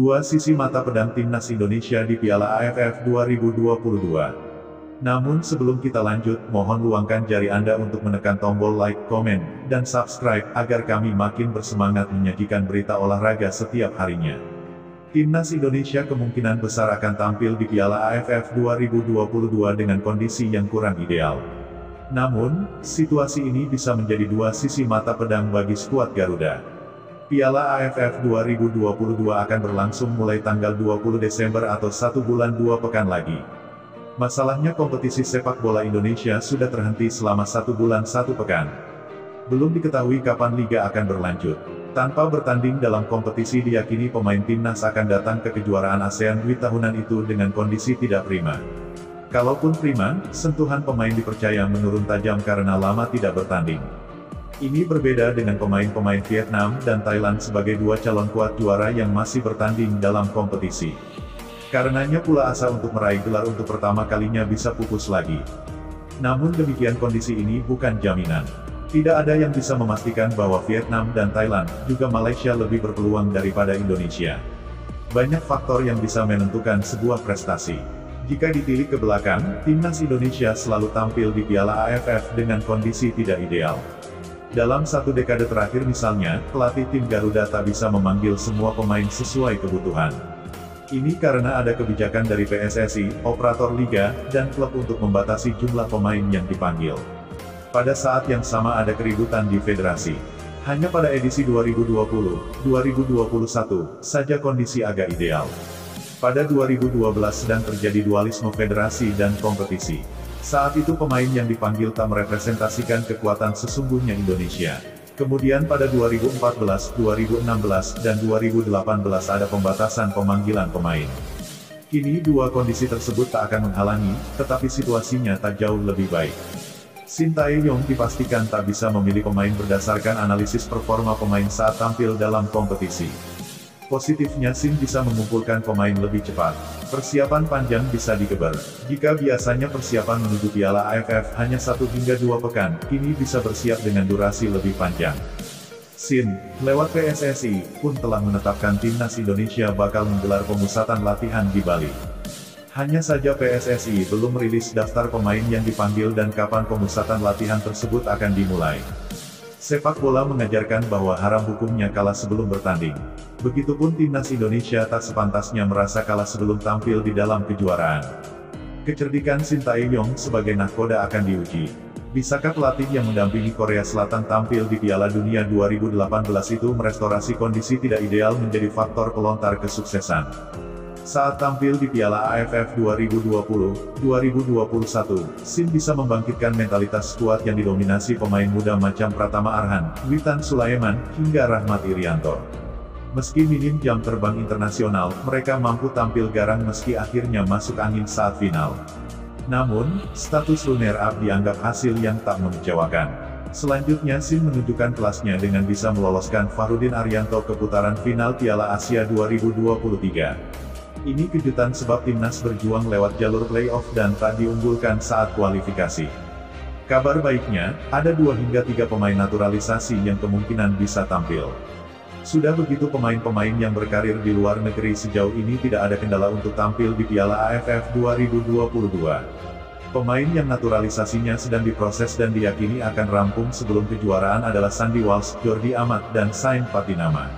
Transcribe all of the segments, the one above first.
Dua sisi mata pedang timnas Indonesia di Piala AFF 2022. Namun sebelum kita lanjut, mohon luangkan jari Anda untuk menekan tombol like, komen, dan subscribe, agar kami makin bersemangat menyajikan berita olahraga setiap harinya. Timnas Indonesia kemungkinan besar akan tampil di Piala AFF 2022 dengan kondisi yang kurang ideal. Namun, situasi ini bisa menjadi dua sisi mata pedang bagi skuad Garuda. Piala AFF 2022 akan berlangsung mulai tanggal 20 Desember atau 1 bulan 2 pekan lagi. Masalahnya kompetisi sepak bola Indonesia sudah terhenti selama 1 bulan 1 pekan. Belum diketahui kapan liga akan berlanjut. Tanpa bertanding dalam kompetisi, diyakini pemain timnas akan datang ke kejuaraan ASEAN di tahunan itu dengan kondisi tidak prima. Kalaupun prima, sentuhan pemain dipercaya menurun tajam karena lama tidak bertanding. Ini berbeda dengan pemain-pemain Vietnam dan Thailand sebagai dua calon kuat juara yang masih bertanding dalam kompetisi. Karenanya pula asa untuk meraih gelar untuk pertama kalinya bisa pupus lagi. Namun demikian kondisi ini bukan jaminan. Tidak ada yang bisa memastikan bahwa Vietnam dan Thailand, juga Malaysia lebih berpeluang daripada Indonesia. Banyak faktor yang bisa menentukan sebuah prestasi. Jika ditilik ke belakang, timnas Indonesia selalu tampil di Piala AFF dengan kondisi tidak ideal. Dalam satu dekade terakhir misalnya, pelatih tim Garuda tak bisa memanggil semua pemain sesuai kebutuhan. Ini karena ada kebijakan dari PSSI, operator liga, dan klub untuk membatasi jumlah pemain yang dipanggil. Pada saat yang sama ada keributan di federasi. Hanya pada edisi 2020-2021 saja kondisi agak ideal. Pada 2012 sedang terjadi dualisme federasi dan kompetisi. Saat itu pemain yang dipanggil tak merepresentasikan kekuatan sesungguhnya Indonesia. Kemudian pada 2014, 2016, dan 2018 ada pembatasan pemanggilan pemain. Kini dua kondisi tersebut tak akan menghalangi, tetapi situasinya tak jauh lebih baik. Shin Tae-yong dipastikan tak bisa memilih pemain berdasarkan analisis performa pemain saat tampil dalam kompetisi. Positifnya Shin bisa mengumpulkan pemain lebih cepat. Persiapan panjang bisa digeber. Jika biasanya persiapan menuju Piala AFF hanya 1 hingga 2 pekan, kini bisa bersiap dengan durasi lebih panjang. Shin, lewat PSSI, pun telah menetapkan timnas Indonesia bakal menggelar pemusatan latihan di Bali. Hanya saja PSSI belum merilis daftar pemain yang dipanggil dan kapan pemusatan latihan tersebut akan dimulai. Sepak bola mengajarkan bahwa haram hukumnya kalah sebelum bertanding. Begitupun timnas Indonesia tak sepantasnya merasa kalah sebelum tampil di dalam kejuaraan. Kecerdikan Shin Tae-yong sebagai nahkoda akan diuji. Bisakah pelatih yang mendampingi Korea Selatan tampil di Piala Dunia 2018 itu merestorasi kondisi tidak ideal menjadi faktor pelontar kesuksesan? Saat tampil di Piala AFF 2020-2021, Shin bisa membangkitkan mentalitas skuad yang didominasi pemain muda macam Pratama Arhan, Witan Sulaiman, hingga Rahmat Irianto. Meski minim jam terbang internasional, mereka mampu tampil garang meski akhirnya masuk angin saat final. Namun, status runner-up dianggap hasil yang tak mengecewakan. Selanjutnya Shin menunjukkan kelasnya dengan bisa meloloskan Fahrudin Arianto ke putaran final Piala Asia 2023. Ini kejutan sebab timnas berjuang lewat jalur playoff dan tak diunggulkan saat kualifikasi. Kabar baiknya, ada 2 hingga 3 pemain naturalisasi yang kemungkinan bisa tampil. Sudah begitu pemain-pemain yang berkarir di luar negeri sejauh ini tidak ada kendala untuk tampil di Piala AFF 2022. Pemain yang naturalisasinya sedang diproses dan diyakini akan rampung sebelum kejuaraan adalah Sandy Walsh, Jordi Amat, dan Sain Patinama.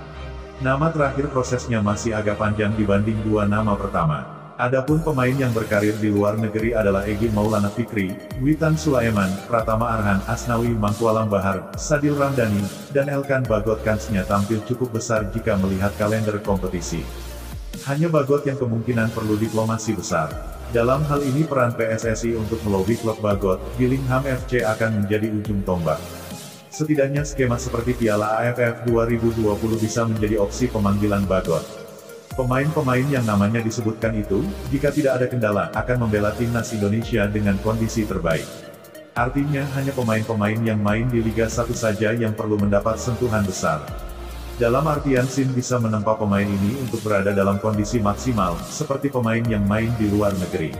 Nama terakhir prosesnya masih agak panjang dibanding 2 nama pertama. Adapun pemain yang berkarir di luar negeri adalah Egy Maulana Fikri, Witan Sulaiman, Pratama Arhan, Asnawi Mangkualam Bahar, Sadil Ramdhani, dan Elkan Bagot. Kansnya tampil cukup besar jika melihat kalender kompetisi. Hanya Bagot yang kemungkinan perlu diplomasi besar. Dalam hal ini peran PSSI untuk melobi klub Bagot, Gillingham FC akan menjadi ujung tombak. Setidaknya skema seperti Piala AFF 2020 bisa menjadi opsi pemanggilan Bagot. Pemain-pemain yang namanya disebutkan itu, jika tidak ada kendala, akan membela timnas Indonesia dengan kondisi terbaik. Artinya hanya pemain-pemain yang main di Liga 1 saja yang perlu mendapat sentuhan besar. Dalam artian Shin bisa menempa pemain ini untuk berada dalam kondisi maksimal, seperti pemain yang main di luar negeri.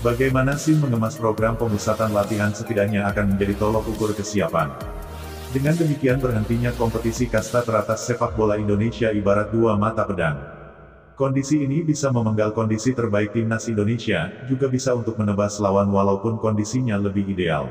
Bagaimana Shin mengemas program pemusatan latihan setidaknya akan menjadi tolok ukur kesiapan. Dengan demikian berhentinya kompetisi kasta teratas sepak bola Indonesia ibarat 2 mata pedang. Kondisi ini bisa memenggal kondisi terbaik timnas Indonesia, juga bisa untuk menebas lawan walaupun kondisinya lebih ideal.